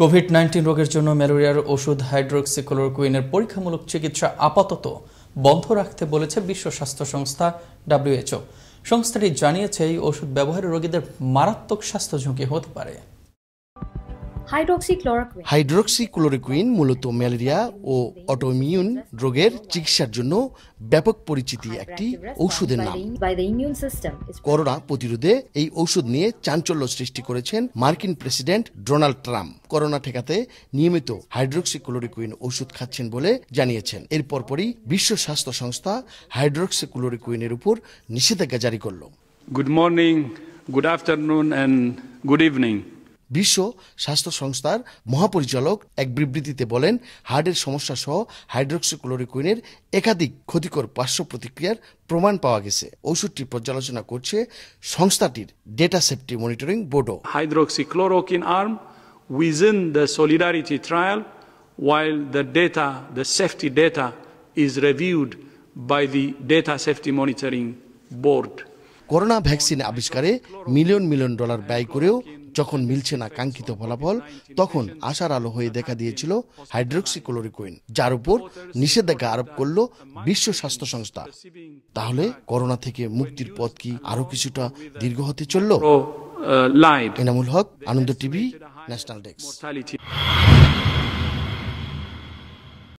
COVID-19 রোগের জন্য ম্যালেরিয়ার ওষুধ হাইড্রোক্সিক্লোরোকুইনের পরীক্ষামূলক চিকিৎসা আপাতত বন্ধ রাখতে বলেছে বিশ্ব স্বাস্থ্য সংস্থা WHO। সংস্থাটি জানিয়েছে এই ওষুধ ব্যবহারে রোগীদের মারাত্মক স্বাস্থ্য ঝুঁকি হতে পারে। হাইড্রোক্সিক্লোরোকুইন মূলত ম্যালেরিয়া ও অটোইমিউন রোগের চিকিৎসার জন্য ব্যাপক পরিচিতি একটি ঔষধের নাম। করোনা প্রতিরোধে এই ঔষধ নিয়ে চাঞ্চল্য সৃষ্টি করেছেন মার্কিন প্রেসিডেন্ট ডোনাল্ড ট্রাম্প। করোনা ঠেকাতে নিয়মিত হাইড্রোক্সিক্লোরোকুইন ওষুধ খাচ্ছেন বলে জানিয়েছেন। এর পরপরই বিশ্ব স্বাস্থ্য সংস্থা হাইড্রোক্সিক্লোরোকুইনের উপর নিষেধাজ্ঞা জারি করল। Good morning, good afternoon and good evening. বিশ্ব স্বাস্থ্য সংস্থার মহাপরিচালক এক বিবৃতিতে বলেন, হার্টের সমস্যা সহ হাইড্রোক্সিক্লোরোকুইনের একাধিক ক্ষতিকর পার্শ্ব প্রতিক্রিয়ার প্রমাণ পাওয়া গেছে। ওষুধটি পর্যালোচনা করছে সংস্থাটির ডেটা সেফটি মনিটরিং বোর্ডও। Hydroxychloroquine arm within the Solidarity trial, while the safety data is reviewed by the data safety monitoring board. Corona vaccine আবিষ্কারে মিলিয়ন মিলিয়ন ডলার ব্যয় করেও যখন মিলছে না কাঙ্ক্ষিত ফলাফল, তখন আশার আলো হয়ে দেখা দিয়েছিল হাইড্রোক্সিক্লোরোকুইন, যার উপর নিষেধাজ্ঞা আরোপ করল বিশ্ব স্বাস্থ্য সংস্থা। তাহলে করোনা থেকে মুক্তির পথ কি আরো কিছুটা দীর্ঘ হতে চলল? এনামুল হক, আনন্দ টিভি, ন্যাশনাল ডেস্ক।